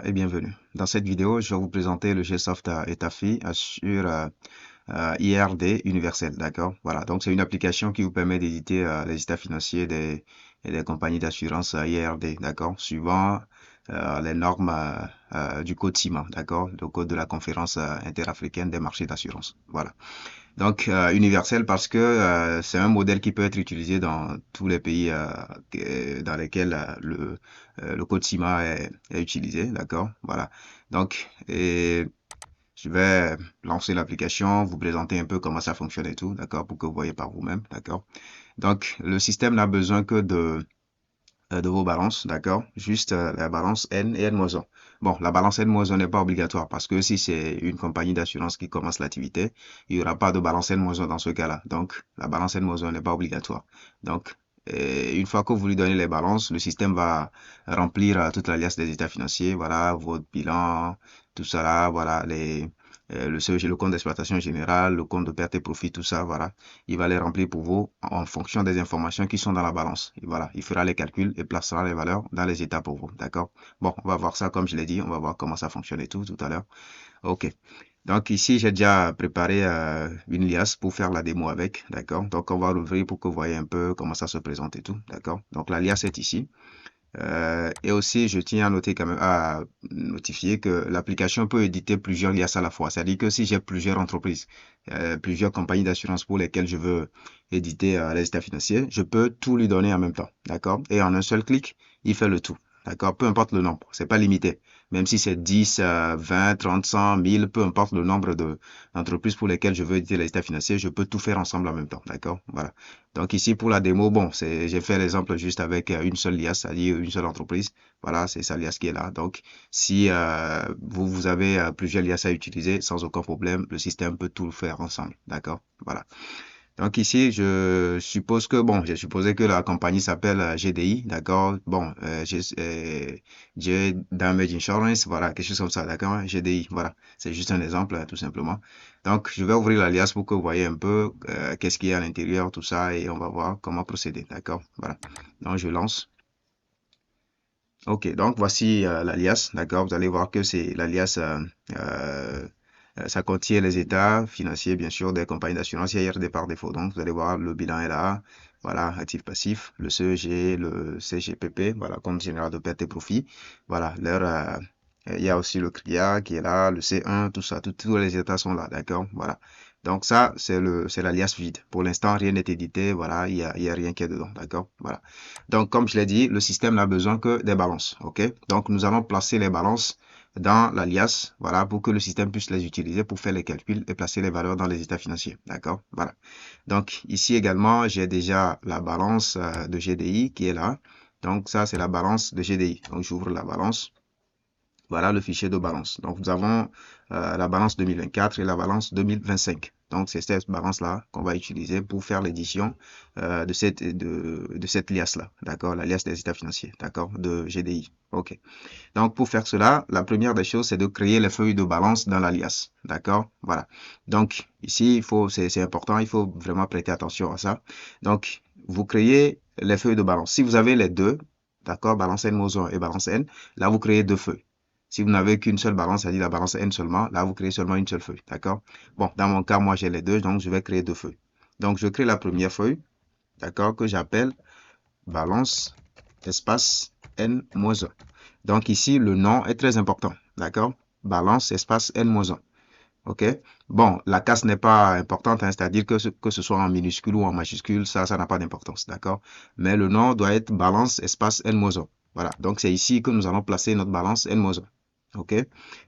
Et bienvenue. Dans cette vidéo, je vais vous présenter le GSoft Etafi sur IRD universel, d'accord? Voilà, donc c'est une application qui vous permet d'éditer les états financiers des compagnies d'assurance IRD, d'accord? Suivant les normes du code CIMA, d'accord? Le code de la conférence interafricaine des marchés d'assurance. Voilà. Donc, universel parce que c'est un modèle qui peut être utilisé dans tous les pays dans lesquels le code CIMA est utilisé, d'accord? Voilà. Donc, je vais lancer l'application, vous présenter un peu comment ça fonctionne et tout, d'accord? Pour que vous voyez par vous-même, d'accord? Donc, le système n'a besoin que de vos balances, d'accord? Juste la balance N et N-1. Bon, la balance N-1 n'est pas obligatoire parce que si c'est une compagnie d'assurance qui commence l'activité, il n'y aura pas de balance N-1 dans ce cas-là. Donc, la balance N-1 n'est pas obligatoire. Donc, une fois que vous lui donnez les balances, le système va remplir toute l'alias des états financiers, voilà, votre bilan, tout ça là, voilà, le compte d'exploitation générale, le compte de perte et profit, tout ça, voilà. Il va les remplir pour vous en fonction des informations qui sont dans la balance. Et voilà, il fera les calculs et placera les valeurs dans les états pour vous, d'accord? Bon, on va voir ça comme je l'ai dit, on va voir comment ça fonctionne et tout à l'heure. Ok. Donc ici, j'ai déjà préparé une liasse pour faire la démo avec, d'accord? Donc on va l'ouvrir pour que vous voyez un peu comment ça se présente et tout, d'accord? Donc la liasse est ici. Et aussi, je tiens à noter quand même, à notifier que l'application peut éditer plusieurs liasses à la fois. C'est-à-dire que si j'ai plusieurs entreprises, plusieurs compagnies d'assurance pour lesquelles je veux éditer les états financiers, je peux tout lui donner en même temps, d'accord? Et en un seul clic, il fait le tout, d'accord? Peu importe le nombre, c'est pas limité. Même si c'est 10, 20, 30, 100, 1000, peu importe le nombre d'entreprises pour lesquelles je veux éditer les états financiers, je peux tout faire ensemble en même temps, d'accord? Voilà. Donc ici, pour la démo, bon, j'ai fait l'exemple juste avec une seule liasse, c'est-à-dire une seule entreprise. Voilà, c'est sa liasse qui est là. Donc, si vous avez plusieurs liasses à utiliser, sans aucun problème, le système peut tout faire ensemble. D'accord? Voilà. Donc ici, je suppose que, bon, j'ai supposé que la compagnie s'appelle GDI, d'accord? Bon, j'ai Damage Insurance, voilà, quelque chose comme ça, d'accord? GDI, voilà. C'est juste un exemple, tout simplement. Donc, je vais ouvrir l'alias pour que vous voyez un peu qu'est-ce qu'il y a à l'intérieur, tout ça, et on va voir comment procéder, d'accord? Voilà. Donc, je lance. Ok, donc voici l'alias, d'accord? Vous allez voir que c'est l'alias, ça contient les états financiers, bien sûr, des compagnies d'assurance. Il y a IRD par défaut. Donc, vous allez voir, le bilan est là. Voilà, actif passif, le CEG, le CGPP, voilà, compte général de perte et profit. Voilà, il y a aussi le CRIA qui est là, le C1, tout ça, tous les états sont là, d'accord? Voilà. Donc ça, c'est l'alias vide. Pour l'instant, rien n'est édité, voilà, il y a rien qui est dedans, d'accord? Voilà. Donc, comme je l'ai dit, le système n'a besoin que des balances, ok? Donc, nous allons placer les balances dans l'alias, voilà, pour que le système puisse les utiliser pour faire les calculs et placer les valeurs dans les états financiers, d'accord? Voilà. Donc, ici également, j'ai déjà la balance de GDI qui est là. Donc, ça, c'est la balance de GDI. Donc, j'ouvre la balance. Voilà le fichier de balance. Donc, nous avons la balance 2024 et la balance 2025. Donc, c'est cette balance-là qu'on va utiliser pour faire l'édition de cette liasse-là. D'accord? La liasse des états financiers. D'accord? De GDI. OK. Donc, pour faire cela, la première des choses, c'est de créer les feuilles de balance dans l'alias. D'accord? Voilà. Donc, ici, c'est important, il faut vraiment prêter attention à ça. Donc, vous créez les feuilles de balance. Si vous avez les deux, d'accord, balance N moins 1 et balance N, là, vous créez deux feuilles. Si vous n'avez qu'une seule balance, c'est-à-dire la balance N seulement, là, vous créez seulement une seule feuille. D'accord? Bon, dans mon cas, moi, j'ai les deux, donc je vais créer deux feuilles. Donc, je crée la première feuille, d'accord, que j'appelle balance espace N-1. Donc ici, le nom est très important, d'accord? Balance espace N-1. OK? Bon, la case n'est pas importante, hein, c'est-à-dire que ce soit en minuscule ou en majuscule, ça n'a pas d'importance, d'accord? Mais le nom doit être balance espace N-1. Voilà, donc c'est ici que nous allons placer notre balance N-1. OK?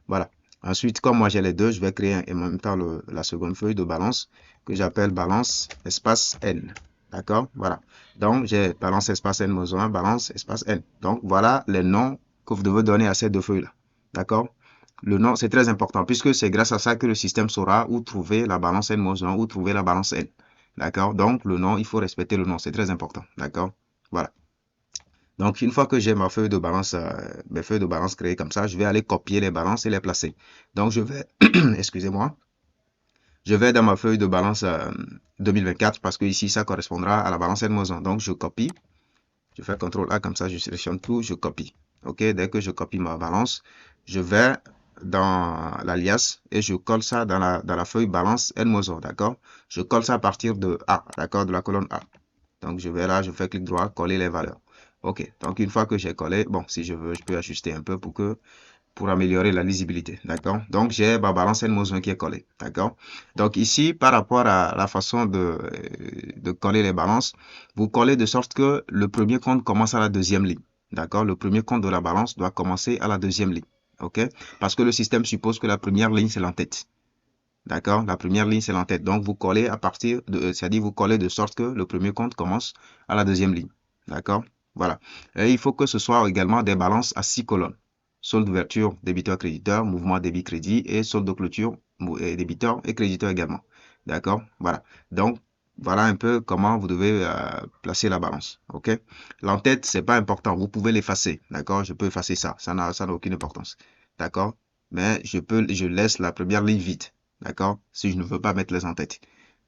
Voilà. Ensuite, comme moi j'ai les deux, je vais créer en même temps la seconde feuille de balance que j'appelle balance espace N. D'accord? Voilà. Donc, j'ai balance espace N-1, balance espace N. Donc, voilà les noms que vous devez donner à ces deux feuilles-là. D'accord? Le nom, c'est très important puisque c'est grâce à ça que le système saura où trouver la balance N-1, où trouver la balance N. D'accord? Donc, le nom, il faut respecter le nom. C'est très important. D'accord? Voilà. Donc, une fois que j'ai mes feuilles de balance créées comme ça, je vais aller copier les balances et les placer. Donc, je vais, excusez-moi, je vais dans ma feuille de balance 2024 parce que ici, ça correspondra à la balance N-1. Donc, je copie. Je fais CTRL A comme ça, je sélectionne tout, je copie. Ok, dès que je copie ma balance, je vais dans l'alias et je colle ça dans la feuille balance N-1, d'accord? Je colle ça à partir de A, d'accord, de la colonne A. Donc, je vais là, je fais clic droit, coller les valeurs. Ok, donc une fois que j'ai collé, bon, si je veux, je peux ajuster un peu pour améliorer la lisibilité, d'accord? Donc, j'ai ma balance N-1 qui est collée, d'accord? Donc, ici, par rapport à la façon de coller les balances, vous collez de sorte que le premier compte commence à la deuxième ligne, d'accord? Le premier compte de la balance doit commencer à la deuxième ligne, ok? Parce que le système suppose que la première ligne, c'est l'entête. D'accord? La première ligne, c'est l'entête. Donc, vous collez à partir de, c'est-à-dire vous collez de sorte que le premier compte commence à la deuxième ligne. D'accord? Voilà. Et il faut que ce soit également des balances à 6 colonnes. Solde d'ouverture, débiteur-créditeur, mouvement débit-crédit et solde de clôture, débiteur et créditeur également. D'accord? Voilà. Donc, voilà un peu comment vous devez placer la balance. OK? L'entête, c'est pas important. Vous pouvez l'effacer. D'accord? Je peux effacer ça. Ça n'a aucune importance. D'accord? Mais je laisse la première ligne vide. D'accord? Si je ne veux pas mettre les en-têtes.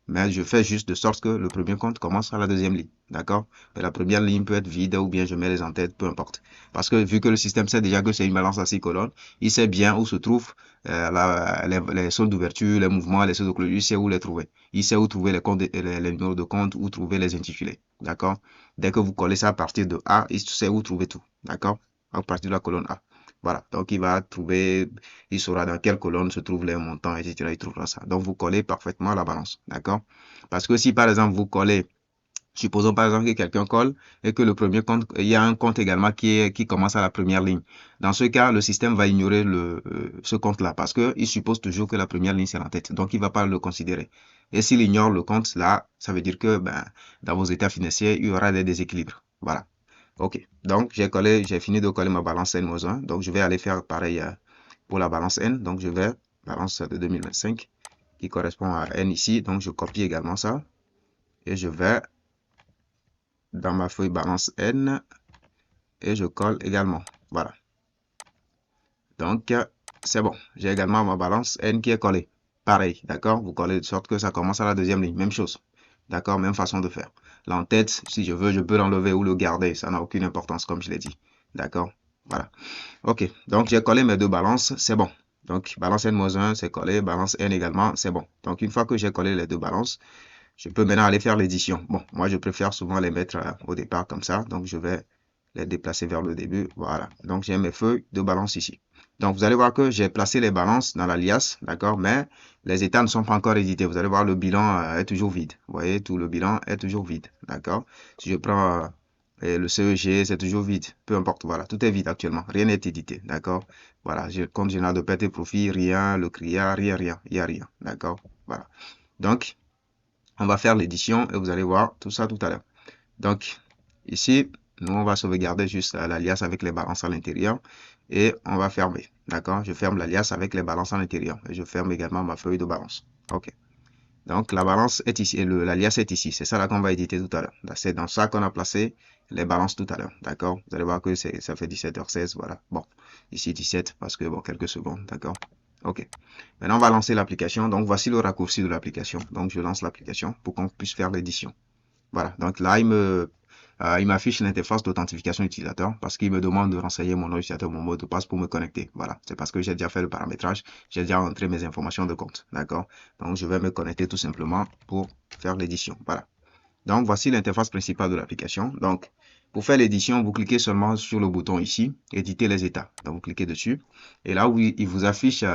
Mais je fais juste de sorte que le premier compte commence à la deuxième ligne. D'accord? Mais la première ligne peut être vide ou bien je mets les en-têtes, peu importe. Parce que vu que le système sait déjà que c'est une balance à 6 colonnes, il sait bien où se trouvent les soldes d'ouverture, les mouvements, les soldes de clôture, il sait où les trouver. Il sait où trouver les, comptes, les numéros de compte, où trouver les intitulés. D'accord? Dès que vous collez ça à partir de A, il sait où trouver tout. D'accord? À partir de la colonne A. Voilà, donc il va trouver, il saura dans quelle colonne se trouvent les montants, etc. Il trouvera ça. Donc vous collez parfaitement la balance, d'accord? Parce que si par exemple vous collez, supposons par exemple que quelqu'un colle et que le premier compte, il y a un compte également qui commence à la première ligne. Dans ce cas, le système va ignorer ce compte-là parce qu'il suppose toujours que la première ligne c'est l'entête. Donc il ne va pas le considérer. Et s'il ignore le compte là, ça veut dire que dans vos états financiers, il y aura des déséquilibres. Voilà. Ok, donc j'ai fini de coller ma balance N-1. Donc je vais aller faire pareil pour la balance N. Donc je vais, balance de 2025 qui correspond à N ici. Donc je copie également ça. Et je vais dans ma feuille balance N et je colle également. Voilà. Donc c'est bon. J'ai également ma balance N qui est collée. Pareil, d'accord? Vous collez de sorte que ça commence à la deuxième ligne. Même chose. D'accord? Même façon de faire. L'entête, si je veux, je peux l'enlever ou le garder. Ça n'a aucune importance, comme je l'ai dit. D'accord? Voilà. Ok. Donc, j'ai collé mes deux balances. C'est bon. Donc, balance N-1, c'est collé. Balance N également, c'est bon. Donc, une fois que j'ai collé les deux balances, je peux maintenant aller faire l'édition. Bon, moi, je préfère souvent les mettre au départ comme ça. Donc, je vais les déplacer vers le début. Voilà. Donc, j'ai mes feuilles de balance ici. Donc, vous allez voir que j'ai placé les balances dans l'alias, d'accord? Mais les états ne sont pas encore édités. Vous allez voir, le bilan est toujours vide. Vous voyez, tout le bilan est toujours vide, d'accord? Si je prends et le CEG, c'est toujours vide. Peu importe, voilà. Tout est vide actuellement. Rien n'est édité, d'accord? Voilà. Compte général de perte et profit, rien. Le CRIA, rien, rien. Il n'y a rien, d'accord? Voilà. Donc, on va faire l'édition et vous allez voir tout ça tout à l'heure. Donc, ici, nous, on va sauvegarder juste l'alias avec les balances à l'intérieur et on va fermer. D'accord? Je ferme l'alias avec les balances à l'intérieur et je ferme également ma feuille de balance. OK. Donc, la balance est ici et l'alias est ici. C'est ça là qu'on va éditer tout à l'heure. C'est dans ça qu'on a placé les balances tout à l'heure. D'accord? Vous allez voir que ça fait 17h16. Voilà. Bon, ici 17 parce que, bon, quelques secondes. D'accord? OK. Maintenant, on va lancer l'application. Donc, voici le raccourci de l'application. Donc, je lance l'application pour qu'on puisse faire l'édition. Voilà. Donc là, il m'affiche l'interface d'authentification utilisateur parce qu'il me demande de renseigner mon nom utilisateur, mon mot de passe pour me connecter. Voilà. C'est parce que j'ai déjà fait le paramétrage. J'ai déjà entré mes informations de compte. D'accord? Donc, je vais me connecter tout simplement pour faire l'édition. Voilà. Donc, voici l'interface principale de l'application. Donc, pour faire l'édition, vous cliquez seulement sur le bouton ici, éditer les états. Donc, vous cliquez dessus. Et là, où il vous affiche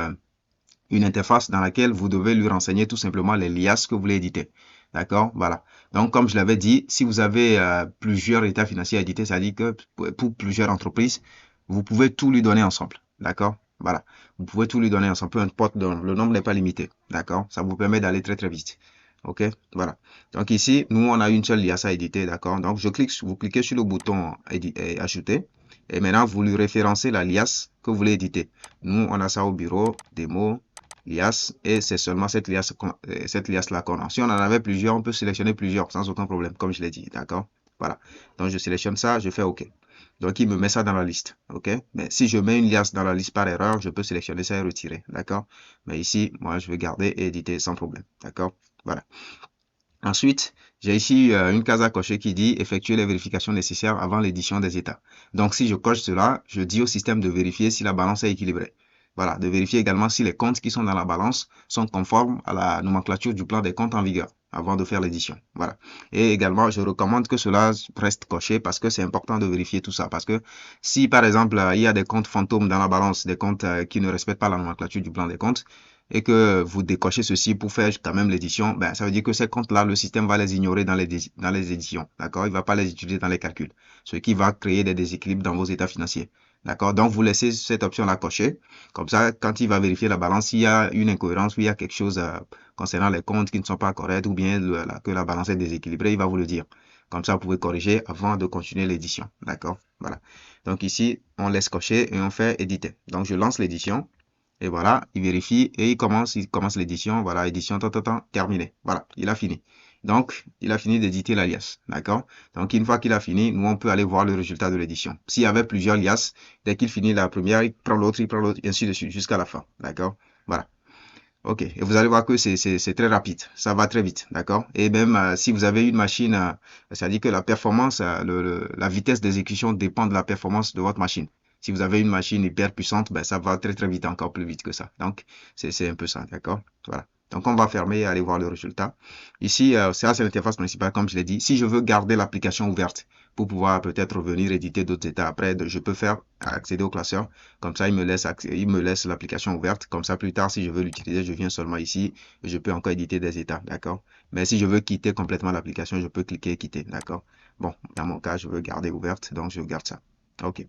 une interface dans laquelle vous devez lui renseigner tout simplement les liasses que vous voulez éditer. D'accord? Voilà. Donc, comme je l'avais dit, si vous avez plusieurs états financiers à éditer, ça dit que pour plusieurs entreprises, vous pouvez tout lui donner ensemble. D'accord? Voilà. Vous pouvez tout lui donner ensemble, peu importe, le nombre n'est pas limité. D'accord? Ça vous permet d'aller très, très vite. OK? Voilà. Donc ici, nous, on a une seule liasse à éditer. D'accord? Donc, vous cliquez sur le bouton ajouter. Et maintenant, vous lui référencez la liasse que vous voulez éditer. Nous, on a ça au bureau, démo, liasse, et c'est seulement cette liasse-là qu'on a. Si on en avait plusieurs, on peut sélectionner plusieurs sans aucun problème, comme je l'ai dit, d'accord? Voilà. Donc, je sélectionne ça, je fais OK. Donc, il me met ça dans la liste, OK? Mais si je mets une liasse dans la liste par erreur, je peux sélectionner ça et retirer, d'accord? Mais ici, moi, je vais garder et éditer sans problème, d'accord? Voilà. Ensuite, j'ai ici une case à cocher qui dit effectuer les vérifications nécessaires avant l'édition des états. Donc, si je coche cela, je dis au système de vérifier si la balance est équilibrée. Voilà, de vérifier également si les comptes qui sont dans la balance sont conformes à la nomenclature du plan des comptes en vigueur avant de faire l'édition. Voilà. Et également, je recommande que cela reste coché parce que c'est important de vérifier tout ça. Parce que si, par exemple, il y a des comptes fantômes dans la balance, des comptes qui ne respectent pas la nomenclature du plan des comptes, et que vous décochez ceci pour faire quand même l'édition, ben, ça veut dire que ces comptes-là, le système va les ignorer dans les éditions. D'accord? Il ne va pas les utiliser dans les calculs. Ce qui va créer des déséquilibres dans vos états financiers. D'accord? Donc, vous laissez cette option-là cochée. Comme ça, quand il va vérifier la balance, s'il y a une incohérence ou il y a quelque chose concernant les comptes qui ne sont pas corrects ou bien que la balance est déséquilibrée, il va vous le dire. Comme ça, vous pouvez corriger avant de continuer l'édition. D'accord? Voilà. Donc ici, on laisse cocher et on fait éditer. Donc, je lance l'édition. Et voilà, il vérifie et il commence l'édition. Voilà, édition, terminé. Voilà, il a fini. Donc, il a fini d'éditer l'alias. D'accord? Donc, une fois qu'il a fini, nous, on peut aller voir le résultat de l'édition. S'il y avait plusieurs liasses, dès qu'il finit la première, il prend l'autre, et ainsi de suite, jusqu'à la fin. D'accord? Voilà. OK. Et vous allez voir que c'est très rapide. Ça va très vite. D'accord? Et même si vous avez une machine, c'est-à-dire que la performance, la vitesse d'exécution dépend de la performance de votre machine. Si vous avez une machine hyper puissante, ben, ça va très très vite, encore plus vite que ça. Donc, c'est un peu ça. D'accord? Voilà. Donc, on va fermer et aller voir le résultat. Ici, ça, c'est l'interface principale, comme je l'ai dit. Si je veux garder l'application ouverte pour pouvoir peut-être revenir éditer d'autres états après, je peux faire accéder au classeur. Comme ça, il me laisse l'application ouverte. Comme ça, plus tard, si je veux l'utiliser, je viens seulement ici et je peux encore éditer des états. D'accord? Mais si je veux quitter complètement l'application, je peux cliquer quitter. D'accord? Bon, dans mon cas, je veux garder ouverte, donc je garde ça. OK.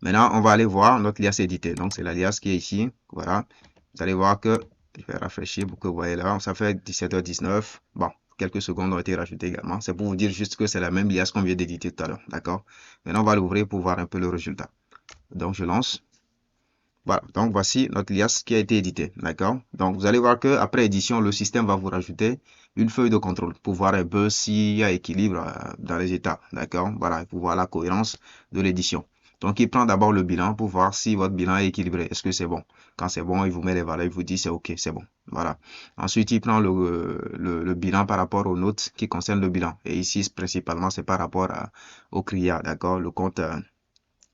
Maintenant, on va aller voir notre liasse édité. Donc, c'est la liasse qui est ici. Voilà. Vous allez voir que je vais rafraîchir pour que vous voyez là. Ça fait 17h19. Bon, quelques secondes ont été rajoutées également. C'est pour vous dire juste que c'est la même liasse qu'on vient d'éditer tout à l'heure. D'accord? Maintenant, on va l'ouvrir pour voir un peu le résultat. Donc, je lance. Voilà, donc voici notre liasse qui a été éditée, d'accord? Donc vous allez voir que après édition, le système va vous rajouter une feuille de contrôle pour voir un peu s'il y a équilibre dans les états, d'accord? Voilà, pour voir la cohérence de l'édition. Donc il prend d'abord le bilan pour voir si votre bilan est équilibré. Est-ce que c'est bon? Quand c'est bon, il vous met les valeurs, il vous dit c'est OK, c'est bon. Voilà. Ensuite, il prend le bilan par rapport aux notes qui concernent le bilan. Et ici, principalement, c'est par rapport au CRIA, d'accord? Le compte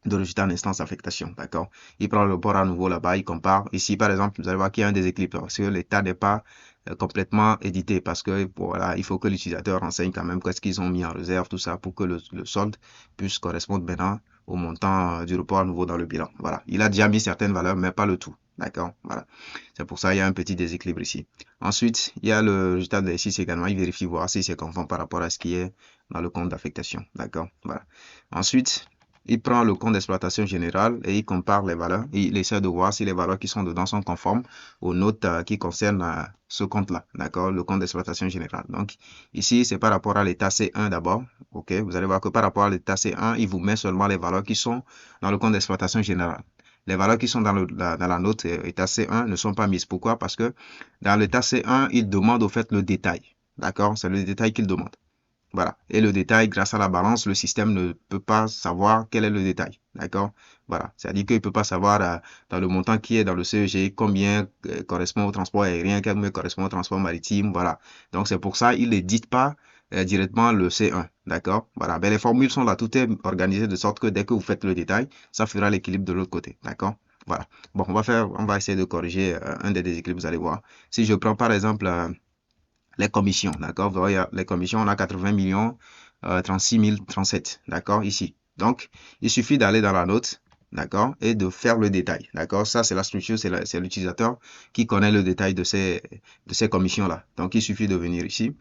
de résultat en instance affectation, d'accord? Il prend le port à nouveau là-bas, il compare. Ici, par exemple, vous allez voir qu'il y a un déséquilibre parce que l'état n'est pas complètement édité parce que voilà, il faut que l'utilisateur renseigne quand même qu'est-ce qu'ils ont mis en réserve, tout ça, pour que le solde puisse correspondre maintenant au montant du report à nouveau dans le bilan. Voilà. Il a déjà mis certaines valeurs, mais pas le tout. D'accord? Voilà. C'est pour ça qu'il y a un petit déséquilibre ici. Ensuite, il y a le résultat de l'exercice également. Il vérifie voir si c'est conforme par rapport à ce qui est dans le compte d'affectation. D'accord? Voilà. Ensuite, il prend le compte d'exploitation générale et il compare les valeurs. Et il essaie de voir si les valeurs qui sont dedans sont conformes aux notes qui concernent ce compte-là. D'accord? Le compte d'exploitation générale. Donc, ici, c'est par rapport à l'état C1 d'abord. OK? Vous allez voir que par rapport à l'état C1, il vous met seulement les valeurs qui sont dans le compte d'exploitation générale. Les valeurs qui sont dans la note état C1 ne sont pas mises. Pourquoi? Parce que dans l'état C1, il demande au fait le détail. D'accord? C'est le détail qu'il demande. Voilà. Et le détail, grâce à la balance, le système ne peut pas savoir quel est le détail. D'accord? Voilà. C'est-à-dire qu'il ne peut pas savoir dans le montant qui est dans le CEG combien correspond au transport aérien, combien correspond au transport maritime. Voilà. Donc, c'est pour ça qu'il n'édite pas directement le C1. D'accord? Voilà. Ben, les formules sont là. Tout est organisé de sorte que dès que vous faites le détail, ça fera l'équilibre de l'autre côté. D'accord? Voilà. Bon, on va essayer de corriger un des déséquilibres, vous allez voir. Si je prends par exemple les commissions, d'accord? Vous voyez, les commissions, on a 80 millions, 36 037, d'accord? Ici. Donc, il suffit d'aller dans la note, d'accord? Et de faire le détail, d'accord? Ça, c'est la structure, c'est l'utilisateur qui connaît le détail de ces commissions-là. Donc, il suffit de venir ici.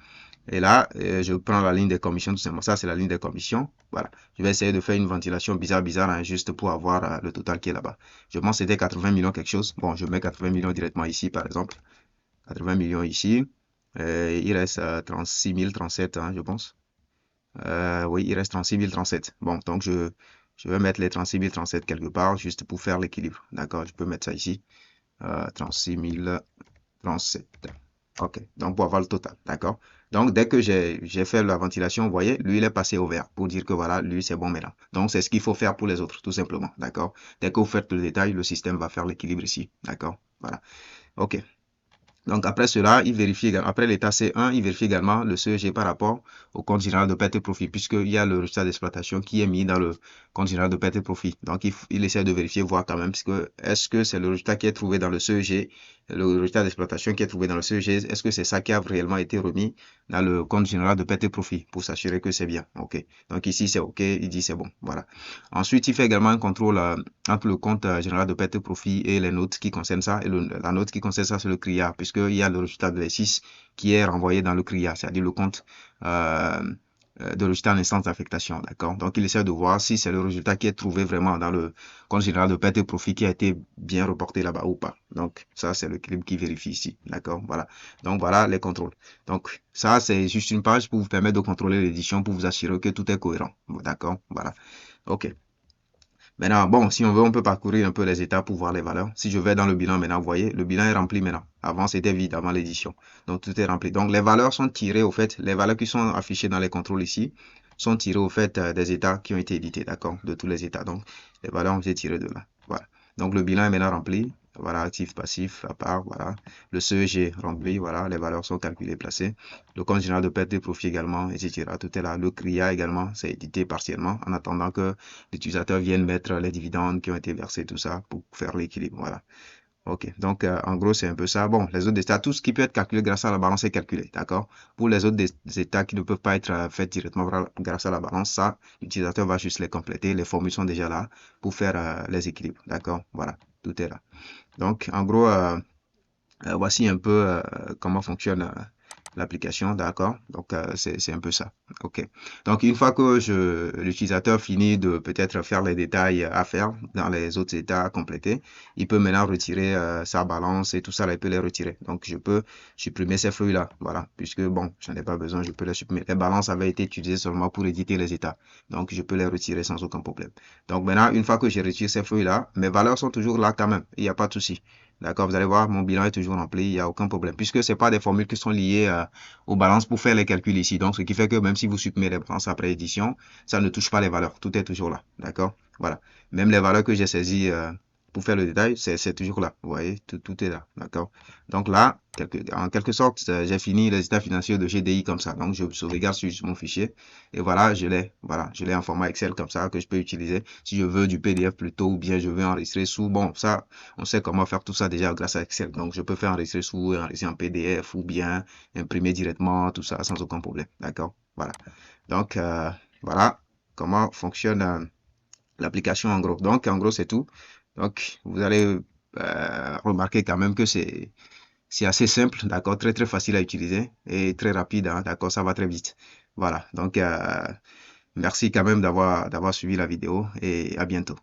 Et là, je prends la ligne des commissions, tout simplement. Ça, c'est la ligne des commissions. Voilà. Je vais essayer de faire une ventilation bizarre, hein, juste pour avoir le total qui est là-bas. Je pense que c'était 80 millions quelque chose. Bon, je mets 80 millions directement ici, par exemple. 80 millions ici. Il reste 36 037, hein, je pense. Oui, il reste 36 037. Bon, donc je vais mettre les 36 037 quelque part, juste pour faire l'équilibre. D'accord, je peux mettre ça ici. 36 037. OK, donc pour avoir le total. D'accord. Donc, dès que j'ai fait la ventilation, vous voyez, lui, il est passé au vert pour dire que voilà, lui, c'est bon maintenant. Donc, c'est ce qu'il faut faire pour les autres, tout simplement. D'accord. Dès que vous faites le détail, le système va faire l'équilibre ici. D'accord. Voilà. OK. Donc, après cela, il vérifie également, après l'état C1, il vérifie également le CEG par rapport au compte général de perte et profit, puisqu'il y a le résultat d'exploitation qui est mis dans le compte général de perte et profit. Donc, il essaie de vérifier, voir quand même, est-ce que c'est le résultat qui est trouvé dans le CEG, le résultat d'exploitation qui est trouvé dans le CEG, est-ce que c'est ça qui a réellement été remis dans le compte général de perte et profit, pour s'assurer que c'est bien. OK. Donc, ici, c'est OK, il dit c'est bon. Voilà. Ensuite, il fait également un contrôle entre le compte général de perte et profit et les notes qui concernent ça. Et la note qui concerne ça, c'est le CRIA, puisqu'il y a le résultat de l'exercice qui est renvoyé dans le CRIA, c'est-à-dire le compte de résultat en instance d'affectation. D'accord? Donc, il essaie de voir si c'est le résultat qui est trouvé vraiment dans le compte général de perte et profit qui a été bien reporté là-bas ou pas. Donc, ça, c'est le CRIB qui vérifie ici. D'accord? Voilà. Donc, voilà les contrôles. Donc, ça, c'est juste une page pour vous permettre de contrôler l'édition, pour vous assurer que tout est cohérent. D'accord? Voilà. OK. Maintenant, bon, si on veut, on peut parcourir un peu les étapes pour voir les valeurs. Si je vais dans le bilan maintenant, vous voyez, le bilan est rempli maintenant. Avant, c'était vide avant l'édition. Donc, tout est rempli. Donc, les valeurs sont tirées, au fait, les valeurs qui sont affichées dans les contrôles ici sont tirées, au fait, des états qui ont été édités, d'accord, de tous les états. Donc, les valeurs ont été tirées de là. Voilà. Donc, le bilan est maintenant rempli. Voilà, actif, passif, à part, voilà. Le CEG rempli, voilà, les valeurs sont calculées, placées. Le compte général de perte et profit également, etc. Tout est là. Le CRIA également, c'est édité partiellement en attendant que l'utilisateur vienne mettre les dividendes qui ont été versés, tout ça, pour faire l'équilibre. Voilà. OK. Donc, en gros, c'est un peu ça. Bon, les autres états, tout ce qui peut être calculé grâce à la balance est calculé. D'accord? Pour les autres états qui ne peuvent pas être faits directement grâce à la balance, ça, l'utilisateur va juste les compléter. Les formules sont déjà là pour faire les équilibres. D'accord? Voilà. Tout est là. Donc, en gros, voici un peu comment fonctionne l'application, d'accord? Donc, c'est un peu ça. OK. Donc, une fois que l'utilisateur finit de peut-être faire les détails à faire dans les autres états à compléter, il peut maintenant retirer sa balance et tout ça, là, il peut les retirer. Donc, je peux supprimer ces feuilles-là, voilà, puisque, bon, j'en ai pas besoin, je peux les supprimer. Les balances avaient été utilisées seulement pour éditer les états. Donc, je peux les retirer sans aucun problème. Donc, maintenant, une fois que j'ai retiré ces feuilles-là, mes valeurs sont toujours là quand même. Il n'y a pas de souci. D'accord, vous allez voir, mon bilan est toujours rempli, il n'y a aucun problème, puisque ce n'est pas des formules qui sont liées aux balances pour faire les calculs ici. Donc, ce qui fait que même si vous supprimez les balances après édition, ça ne touche pas les valeurs. Tout est toujours là. D'accord? Voilà. Même les valeurs que j'ai saisies pour faire le détail, c'est toujours là. Vous voyez, tout est là. D'accord? Donc là, en quelque sorte, j'ai fini les états financiers de GDI comme ça. Donc, je sauvegarde sur mon fichier. Et voilà, je l'ai. Voilà, je l'ai en format Excel comme ça que je peux utiliser si je veux du PDF plutôt ou bien je veux enregistrer sous. Bon, ça, on sait comment faire tout ça déjà grâce à Excel. Donc, je peux faire enregistrer sous, enregistrer en PDF ou bien imprimer directement, tout ça sans aucun problème. D'accord? Voilà. Donc, voilà comment fonctionne l'application en gros. Donc, en gros, c'est tout. Donc, vous allez remarquer quand même que c'est assez simple, d'accord, très très facile à utiliser et très rapide, hein, d'accord, ça va très vite. Voilà. Donc, merci quand même d'avoir suivi la vidéo et à bientôt.